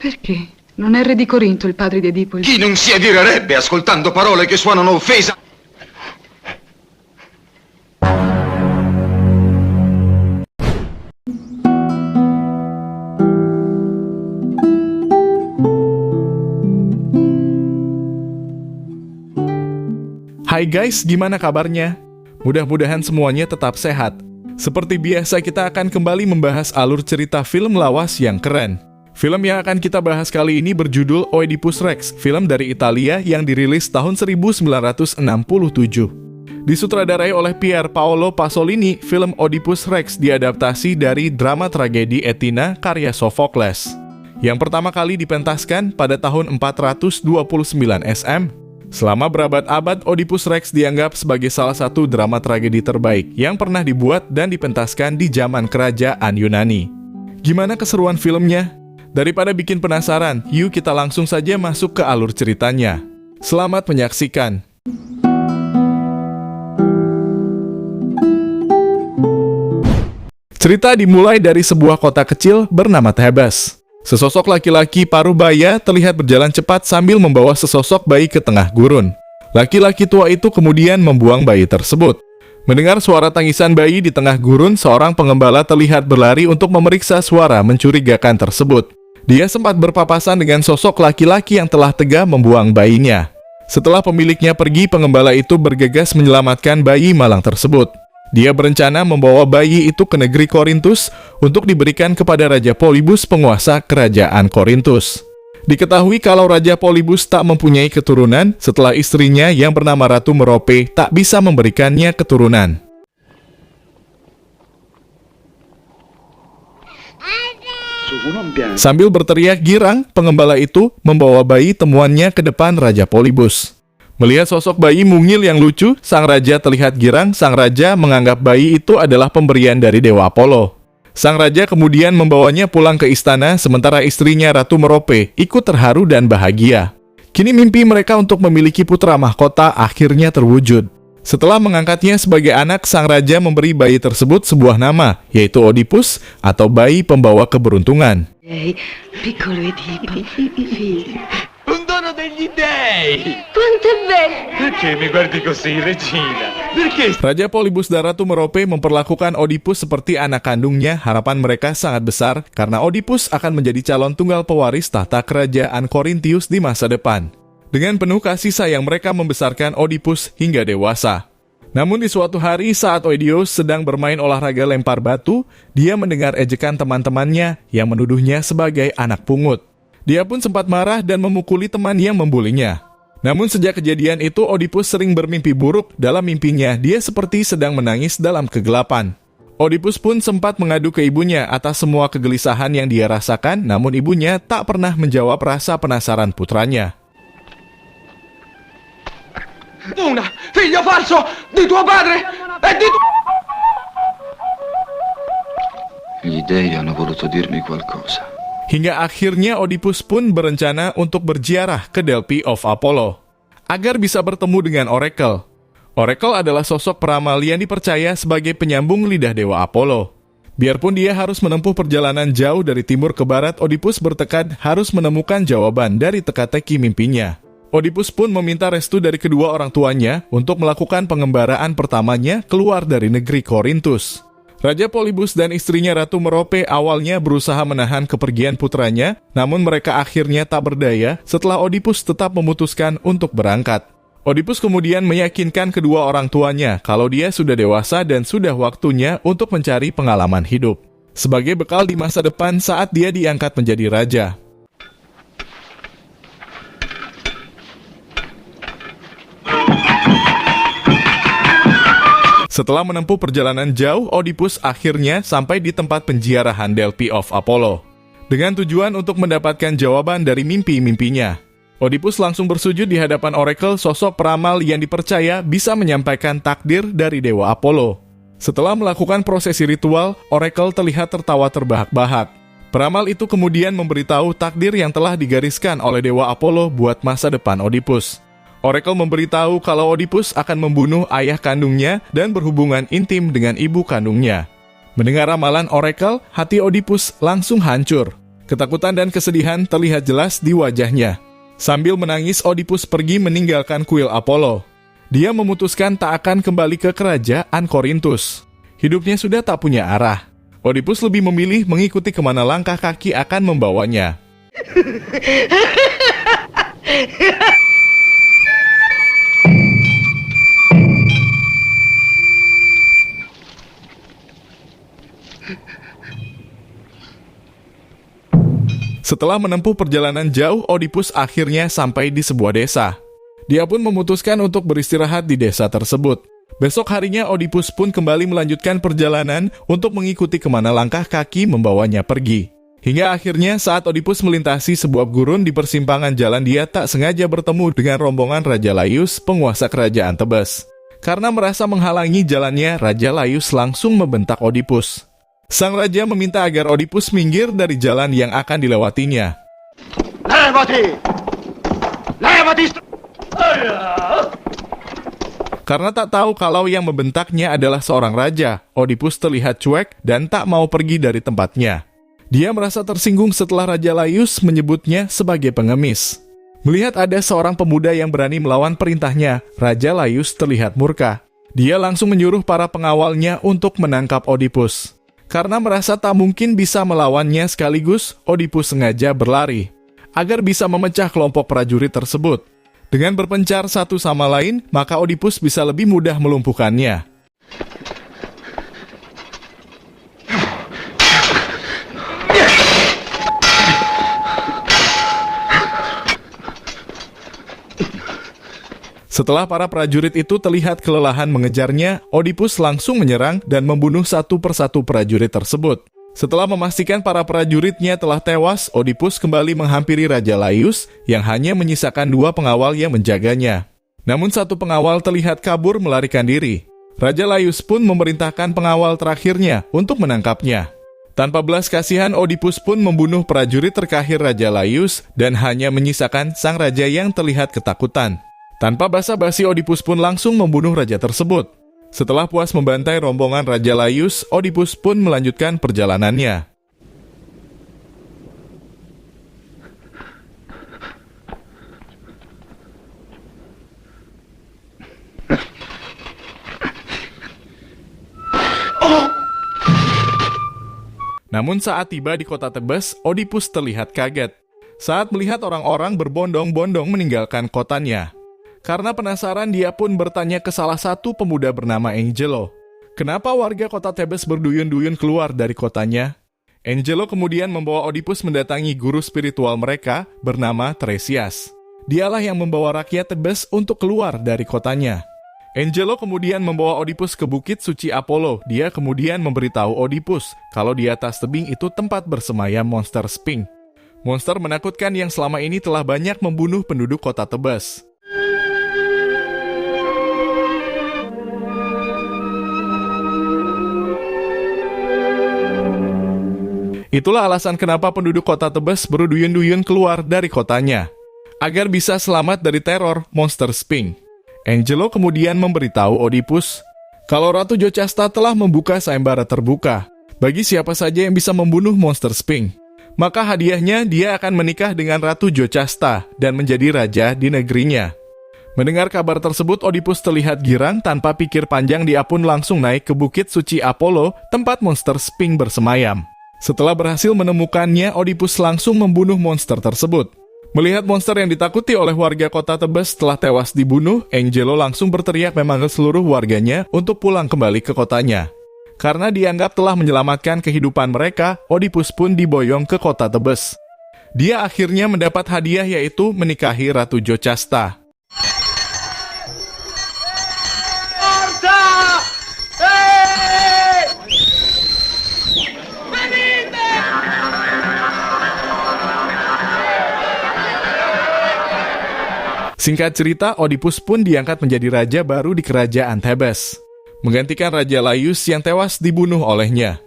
Perché? Non è re di Corinto il padre di Edipo? Chi non si adirerebbe ascoltando parole che suonano offesa? Hai guys, gimana kabarnya? Mudah-mudahan semuanya tetap sehat. Seperti biasa kita akan kembali membahas alur cerita film lawas yang keren. Film yang akan kita bahas kali ini berjudul Oedipus Rex, film dari Italia yang dirilis tahun 1967. Disutradarai oleh Pier Paolo Pasolini, film Oedipus Rex diadaptasi dari drama tragedi Athena karya Sophocles, yang pertama kali dipentaskan pada tahun 429 SM. Selama berabad-abad, Oedipus Rex dianggap sebagai salah satu drama tragedi terbaik yang pernah dibuat dan dipentaskan di zaman kerajaan Yunani. Gimana keseruan filmnya? Daripada bikin penasaran, yuk kita langsung saja masuk ke alur ceritanya. Selamat menyaksikan. Cerita dimulai dari sebuah kota kecil bernama Thebes. Sesosok laki-laki parubaya terlihat berjalan cepat sambil membawa sesosok bayi ke tengah gurun. Laki-laki tua itu kemudian membuang bayi tersebut. Mendengar suara tangisan bayi di tengah gurun, seorang pengembala terlihat berlari untuk memeriksa suara mencurigakan tersebut. Dia sempat berpapasan dengan sosok laki-laki yang telah tega membuang bayinya. Setelah pemiliknya pergi, pengembala itu bergegas menyelamatkan bayi malang tersebut. Dia berencana membawa bayi itu ke negeri Korintus untuk diberikan kepada Raja Polybus, penguasa kerajaan Korintus. Diketahui kalau Raja Polybus tak mempunyai keturunan setelah istrinya yang bernama Ratu Merope tak bisa memberikannya keturunan. Sambil berteriak girang, pengembala itu membawa bayi temuannya ke depan Raja Polybus. Melihat sosok bayi mungil yang lucu, sang raja terlihat girang. Sang raja menganggap bayi itu adalah pemberian dari Dewa Apollo. Sang raja kemudian membawanya pulang ke istana, sementara istrinya Ratu Merope ikut terharu dan bahagia. Kini mimpi mereka untuk memiliki putra mahkota akhirnya terwujud. Setelah mengangkatnya sebagai anak, sang raja memberi bayi tersebut sebuah nama, yaitu Oedipus atau bayi pembawa keberuntungan. Piccolo Edipo, figlio. Un dono degli dei! Quanto è bello! Perché mi guardi così, Regina? Perché? Raja Polybus dan Ratu Merope memperlakukan Oedipus seperti anak kandungnya. Harapan mereka sangat besar karena Oedipus akan menjadi calon tunggal pewaris tahta kerajaan Korintius di masa depan. Dengan penuh kasih sayang mereka membesarkan Oedipus hingga dewasa. Namun di suatu hari saat Oedipus sedang bermain olahraga lempar batu, dia mendengar ejekan teman-temannya yang menuduhnya sebagai anak pungut. Dia pun sempat marah dan memukuli teman yang membulinya. Namun sejak kejadian itu, Oedipus sering bermimpi buruk. Dalam mimpinya, dia seperti sedang menangis dalam kegelapan. Oedipus pun sempat mengadu ke ibunya atas semua kegelisahan yang dia rasakan, namun ibunya tak pernah menjawab rasa penasaran putranya. Una, figlio falso di tuo padre e di tuo... Gli dei hanno voluto dirmi qualcosa. Hingga akhirnya Oedipus pun berencana untuk berziarah ke Delphi of Apollo agar bisa bertemu dengan Oracle. Oracle adalah sosok peramal yang dipercaya sebagai penyambung lidah Dewa Apollo. Biarpun dia harus menempuh perjalanan jauh dari timur ke barat, Oedipus bertekad harus menemukan jawaban dari teka-teki mimpinya. Oedipus pun meminta restu dari kedua orang tuanya untuk melakukan pengembaraan pertamanya keluar dari negeri Korintus. Raja Polybus dan istrinya Ratu Merope awalnya berusaha menahan kepergian putranya, namun mereka akhirnya tak berdaya setelah Oedipus tetap memutuskan untuk berangkat. Oedipus kemudian meyakinkan kedua orang tuanya kalau dia sudah dewasa dan sudah waktunya untuk mencari pengalaman hidup sebagai bekal di masa depan saat dia diangkat menjadi raja. Setelah menempuh perjalanan jauh, Oedipus akhirnya sampai di tempat penziarahan Delphi of Apollo dengan tujuan untuk mendapatkan jawaban dari mimpi-mimpinya. Oedipus langsung bersujud di hadapan Oracle, sosok peramal yang dipercaya bisa menyampaikan takdir dari Dewa Apollo. Setelah melakukan prosesi ritual, Oracle terlihat tertawa terbahak-bahak. Peramal itu kemudian memberitahu takdir yang telah digariskan oleh Dewa Apollo buat masa depan Oedipus. Oracle memberitahu kalau Oedipus akan membunuh ayah kandungnya dan berhubungan intim dengan ibu kandungnya. Mendengar ramalan Oracle, hati Oedipus langsung hancur. Ketakutan dan kesedihan terlihat jelas di wajahnya. Sambil menangis, Oedipus pergi meninggalkan kuil Apollo. Dia memutuskan tak akan kembali ke kerajaan Korintus. Hidupnya sudah tak punya arah. Oedipus lebih memilih mengikuti kemana langkah kaki akan membawanya. Setelah menempuh perjalanan jauh, Oedipus akhirnya sampai di sebuah desa. Dia pun memutuskan untuk beristirahat di desa tersebut. Besok harinya Oedipus pun kembali melanjutkan perjalanan untuk mengikuti kemana langkah kaki membawanya pergi. Hingga akhirnya saat Oedipus melintasi sebuah gurun di persimpangan jalan, dia tak sengaja bertemu dengan rombongan Raja Laius, penguasa kerajaan Tebes. Karena merasa menghalangi jalannya, Raja Laius langsung membentak Oedipus. Sang raja meminta agar Oedipus minggir dari jalan yang akan dilewatinya. Karena tak tahu kalau yang membentaknya adalah seorang raja, Oedipus terlihat cuek dan tak mau pergi dari tempatnya. Dia merasa tersinggung setelah Raja Laius menyebutnya sebagai pengemis. Melihat ada seorang pemuda yang berani melawan perintahnya, Raja Laius terlihat murka. Dia langsung menyuruh para pengawalnya untuk menangkap Oedipus. Karena merasa tak mungkin bisa melawannya sekaligus, Oedipus sengaja berlari agar bisa memecah kelompok prajurit tersebut. Dengan berpencar satu sama lain, maka Oedipus bisa lebih mudah melumpuhkannya. Setelah para prajurit itu terlihat kelelahan mengejarnya, Oedipus langsung menyerang dan membunuh satu persatu prajurit tersebut. Setelah memastikan para prajuritnya telah tewas, Oedipus kembali menghampiri Raja Laius yang hanya menyisakan 2 pengawal yang menjaganya. Namun satu pengawal terlihat kabur melarikan diri. Raja Laius pun memerintahkan pengawal terakhirnya untuk menangkapnya. Tanpa belas kasihan, Oedipus pun membunuh prajurit terakhir Raja Laius dan hanya menyisakan sang raja yang terlihat ketakutan. Tanpa basa-basi, Oedipus pun langsung membunuh raja tersebut. Setelah puas membantai rombongan Raja Laius, Oedipus pun melanjutkan perjalanannya. Namun saat tiba di kota Tebes, Oedipus terlihat kaget saat melihat orang-orang berbondong-bondong meninggalkan kotanya. Karena penasaran, dia pun bertanya ke salah satu pemuda bernama Angelo. Kenapa warga kota Tebes berduyun-duyun keluar dari kotanya? Angelo kemudian membawa Oedipus mendatangi guru spiritual mereka bernama Tiresias. Dialah yang membawa rakyat Tebes untuk keluar dari kotanya. Angelo kemudian membawa Oedipus ke bukit suci Apollo. Dia kemudian memberitahu Oedipus kalau di atas tebing itu tempat bersemayam monster Sphinx. Monster menakutkan yang selama ini telah banyak membunuh penduduk kota Tebes. Itulah alasan kenapa penduduk kota Tebes berduyun-duyun keluar dari kotanya, agar bisa selamat dari teror monster Sphinx. Angelo kemudian memberitahu Oedipus kalau Ratu Jocasta telah membuka sayembara terbuka bagi siapa saja yang bisa membunuh monster Sphinx. Maka hadiahnya dia akan menikah dengan Ratu Jocasta dan menjadi raja di negerinya. Mendengar kabar tersebut, Oedipus terlihat girang. Tanpa pikir panjang, dia pun langsung naik ke bukit suci Apollo, tempat monster Sphinx bersemayam. Setelah berhasil menemukannya, Oedipus langsung membunuh monster tersebut. Melihat monster yang ditakuti oleh warga kota Tebes telah tewas dibunuh, Angelo langsung berteriak memanggil seluruh warganya untuk pulang kembali ke kotanya. Karena dianggap telah menyelamatkan kehidupan mereka, Oedipus pun diboyong ke kota Tebes. Dia akhirnya mendapat hadiah, yaitu menikahi Ratu Jocasta. Singkat cerita, Oedipus pun diangkat menjadi raja baru di kerajaan Tebes, menggantikan Raja Laius yang tewas dibunuh olehnya.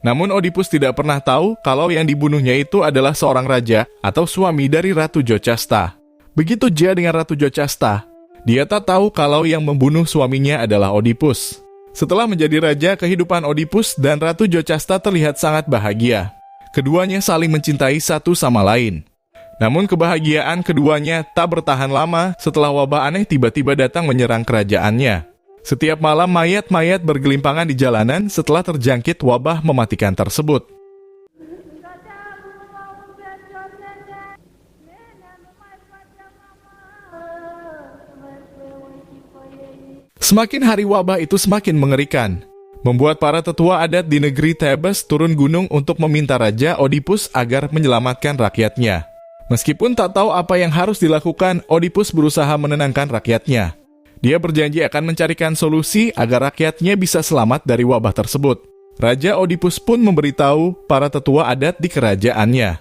Namun Oedipus tidak pernah tahu kalau yang dibunuhnya itu adalah seorang raja atau suami dari Ratu Jocasta. Begitu juga dengan Ratu Jocasta, dia tak tahu kalau yang membunuh suaminya adalah Oedipus. Setelah menjadi raja, kehidupan Oedipus dan Ratu Jocasta terlihat sangat bahagia. Keduanya saling mencintai satu sama lain. Namun kebahagiaan keduanya tak bertahan lama setelah wabah aneh tiba-tiba datang menyerang kerajaannya. Setiap malam mayat-mayat bergelimpangan di jalanan setelah terjangkit wabah mematikan tersebut. Semakin hari wabah itu semakin mengerikan, membuat para tetua adat di negeri Thebes turun gunung untuk meminta Raja Oedipus agar menyelamatkan rakyatnya. Meskipun tak tahu apa yang harus dilakukan, Oedipus berusaha menenangkan rakyatnya. Dia berjanji akan mencarikan solusi agar rakyatnya bisa selamat dari wabah tersebut. Raja Oedipus pun memberitahu para tetua adat di kerajaannya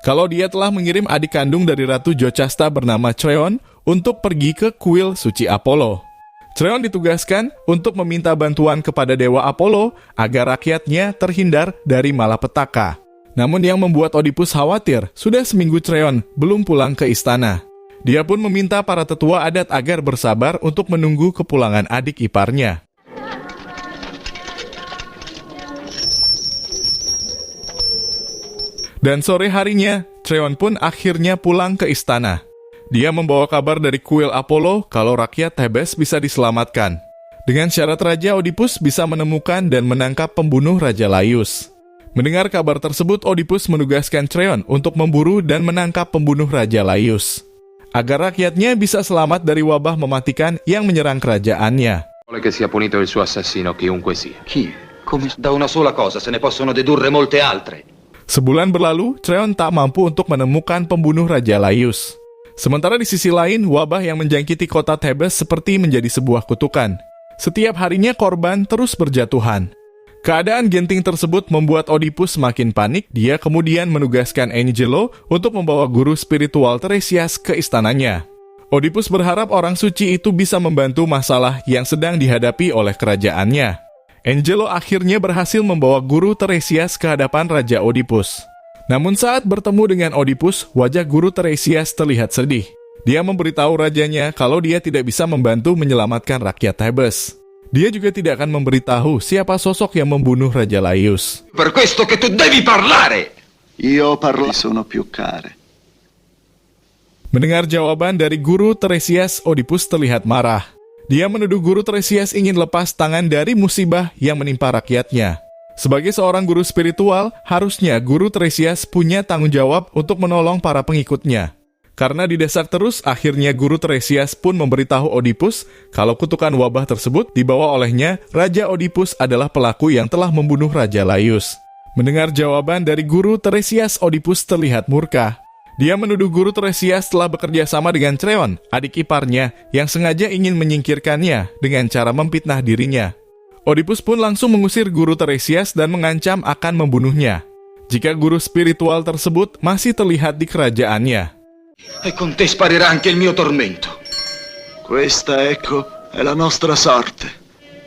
kalau dia telah mengirim adik kandung dari Ratu Jocasta bernama Creon untuk pergi ke kuil suci Apollo. Creon ditugaskan untuk meminta bantuan kepada Dewa Apollo agar rakyatnya terhindar dari malapetaka. Namun yang membuat Oedipus khawatir, sudah seminggu Creon belum pulang ke istana. Dia pun meminta para tetua adat agar bersabar untuk menunggu kepulangan adik iparnya. Dan sore harinya, Creon pun akhirnya pulang ke istana. Dia membawa kabar dari kuil Apollo kalau rakyat Thebes bisa diselamatkan. Dengan syarat Raja Oedipus bisa menemukan dan menangkap pembunuh Raja Laius. Mendengar kabar tersebut, Oedipus menugaskan Creon untuk memburu dan menangkap pembunuh Raja Laius, agar rakyatnya bisa selamat dari wabah mematikan yang menyerang kerajaannya. Vuole che sia punito il suo assassino, chiunque sia. Chi? Come? Da una sola cosa se ne possono dedurre molte altre. Sebulan berlalu, Creon tak mampu untuk menemukan pembunuh Raja Laius. Sementara di sisi lain, wabah yang menjangkiti kota Thebes seperti menjadi sebuah kutukan. Setiap harinya korban terus berjatuhan. Keadaan genting tersebut membuat Oedipus semakin panik. Dia kemudian menugaskan Angelo untuk membawa guru spiritual Tiresias ke istananya. Oedipus berharap orang suci itu bisa membantu masalah yang sedang dihadapi oleh kerajaannya. Angelo akhirnya berhasil membawa guru Tiresias ke hadapan Raja Oedipus. Namun saat bertemu dengan Oedipus, wajah guru Tiresias terlihat sedih. Dia memberitahu rajanya kalau dia tidak bisa membantu menyelamatkan rakyat Thebes. Dia juga tidak akan memberitahu siapa sosok yang membunuh Raja Laius. Per questo che tu devi parlare! Io parlo sono più care. Mendengar jawaban dari guru Tiresias, Oedipus terlihat marah. Dia menuduh guru Tiresias ingin lepas tangan dari musibah yang menimpa rakyatnya. Sebagai seorang guru spiritual, harusnya guru Tiresias punya tanggung jawab untuk menolong para pengikutnya. Karena didesak terus, akhirnya guru Tiresias pun memberitahu Oedipus kalau kutukan wabah tersebut dibawa olehnya. Raja Oedipus adalah pelaku yang telah membunuh Raja Laius. Mendengar jawaban dari guru Tiresias, Oedipus terlihat murka. Dia menuduh guru Tiresias telah bekerja sama dengan Creon, adik iparnya, yang sengaja ingin menyingkirkannya dengan cara memfitnah dirinya. Oedipus pun langsung mengusir guru Tiresias dan mengancam akan membunuhnya jika guru spiritual tersebut masih terlihat di kerajaannya. E con te sparirà anche il mio tormento. Questa, ecco, è la nostra sorte.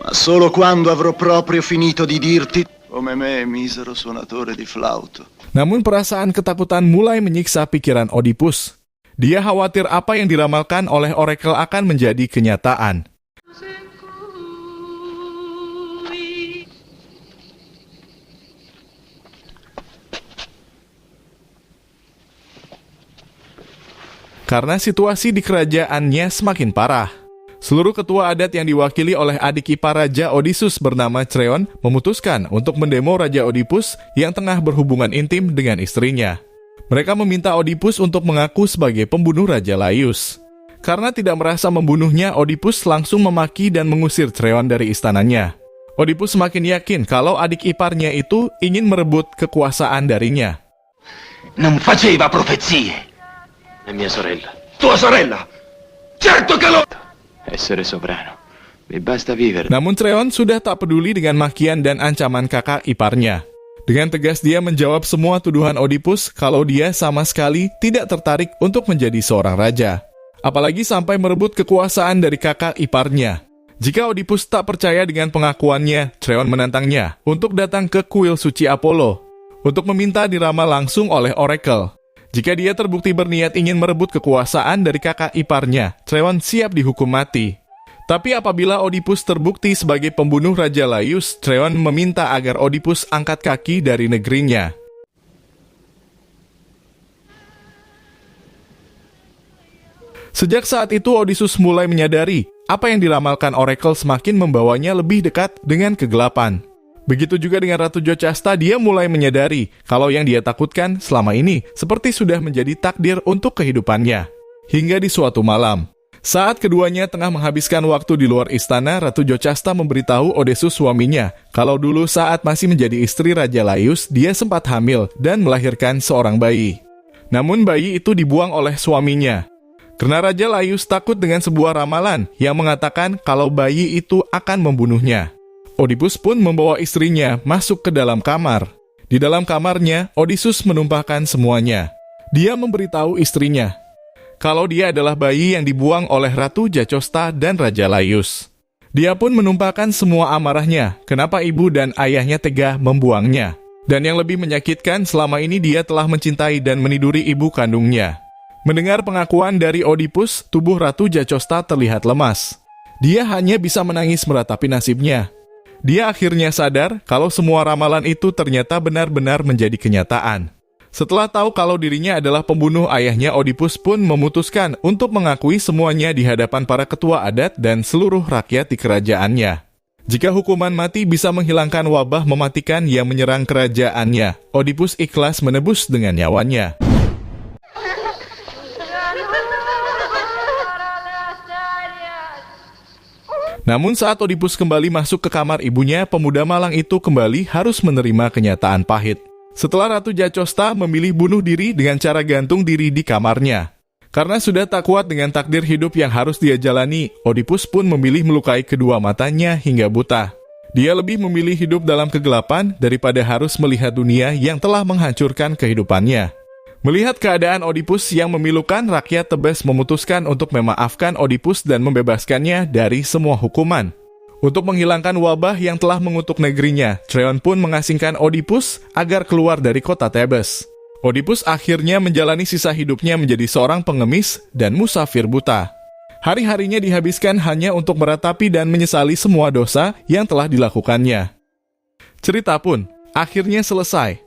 Ma solo quando avrò proprio finito di dirti, come me, misero suonatore di flauto. Namun perasaan ketakutan mulai menyiksa pikiran Oedipus. Dia khawatir apa yang diramalkan oleh orakel akan menjadi kenyataan. Karena situasi di kerajaannya semakin parah. Seluruh ketua adat yang diwakili oleh adik ipar Raja Odysseus bernama Creon memutuskan untuk mendemo Raja Oedipus yang tengah berhubungan intim dengan istrinya. Mereka meminta Oedipus untuk mengaku sebagai pembunuh Raja Laius. Karena tidak merasa membunuhnya, Oedipus langsung memaki dan mengusir Creon dari istananya. Oedipus semakin yakin kalau adik iparnya itu ingin merebut kekuasaan darinya. Non faceva profezie. È mia sorella. Tua sorella? Certo che lo... Essere sovrano. Mi basta vivere. Namun Creon sudah tak peduli dengan makian dan ancaman kakak iparnya. Dengan tegas dia menjawab semua tuduhan Oedipus kalau dia sama sekali tidak tertarik untuk menjadi seorang raja. Apalagi sampai merebut kekuasaan dari kakak iparnya. Jika Oedipus tak percaya dengan pengakuannya, Creon menantangnya untuk datang ke kuil suci Apollo untuk meminta diramal langsung oleh orakel. Jika dia terbukti berniat ingin merebut kekuasaan dari kakak iparnya, Creon siap dihukum mati. Tapi apabila Oedipus terbukti sebagai pembunuh Raja Laius, Creon meminta agar Oedipus angkat kaki dari negerinya. Sejak saat itu Odysseus mulai menyadari apa yang diramalkan Oracle semakin membawanya lebih dekat dengan kegelapan. Begitu juga dengan Ratu Jocasta, dia mulai menyadari kalau yang dia takutkan selama ini seperti sudah menjadi takdir untuk kehidupannya. Hingga di suatu malam, saat keduanya tengah menghabiskan waktu di luar istana, Ratu Jocasta memberitahu Odysseus suaminya kalau dulu saat masih menjadi istri Raja Laius, dia sempat hamil dan melahirkan seorang bayi. Namun bayi itu dibuang oleh suaminya. Karena Raja Laius takut dengan sebuah ramalan yang mengatakan kalau bayi itu akan membunuhnya. Oedipus pun membawa istrinya masuk ke dalam kamar. Di dalam kamarnya, Odysseus menumpahkan semuanya. Dia memberitahu istrinya kalau dia adalah bayi yang dibuang oleh Ratu Jocasta dan Raja Laius. Dia pun menumpahkan semua amarahnya, kenapa ibu dan ayahnya tega membuangnya. Dan yang lebih menyakitkan, selama ini dia telah mencintai dan meniduri ibu kandungnya. Mendengar pengakuan dari Oedipus, tubuh Ratu Jocasta terlihat lemas. Dia hanya bisa menangis meratapi nasibnya. Dia akhirnya sadar kalau semua ramalan itu ternyata benar-benar menjadi kenyataan. Setelah tahu kalau dirinya adalah pembunuh ayahnya, Oedipus pun memutuskan untuk mengakui semuanya di hadapan para ketua adat dan seluruh rakyat di kerajaannya. Jika hukuman mati bisa menghilangkan wabah mematikan yang menyerang kerajaannya, Oedipus ikhlas menebus dengan nyawanya. Namun saat Oedipus kembali masuk ke kamar ibunya, pemuda malang itu kembali harus menerima kenyataan pahit. Setelah Ratu Jocasta memilih bunuh diri dengan cara gantung diri di kamarnya. Karena sudah tak kuat dengan takdir hidup yang harus dia jalani, Oedipus pun memilih melukai kedua matanya hingga buta. Dia lebih memilih hidup dalam kegelapan daripada harus melihat dunia yang telah menghancurkan kehidupannya. Melihat keadaan Oedipus yang memilukan, rakyat Tebes memutuskan untuk memaafkan Oedipus dan membebaskannya dari semua hukuman. Untuk menghilangkan wabah yang telah mengutuk negerinya, Tryon pun mengasingkan Oedipus agar keluar dari kota Tebes. Oedipus akhirnya menjalani sisa hidupnya menjadi seorang pengemis dan musafir buta. Hari-harinya dihabiskan hanya untuk meratapi dan menyesali semua dosa yang telah dilakukannya. Cerita pun akhirnya selesai.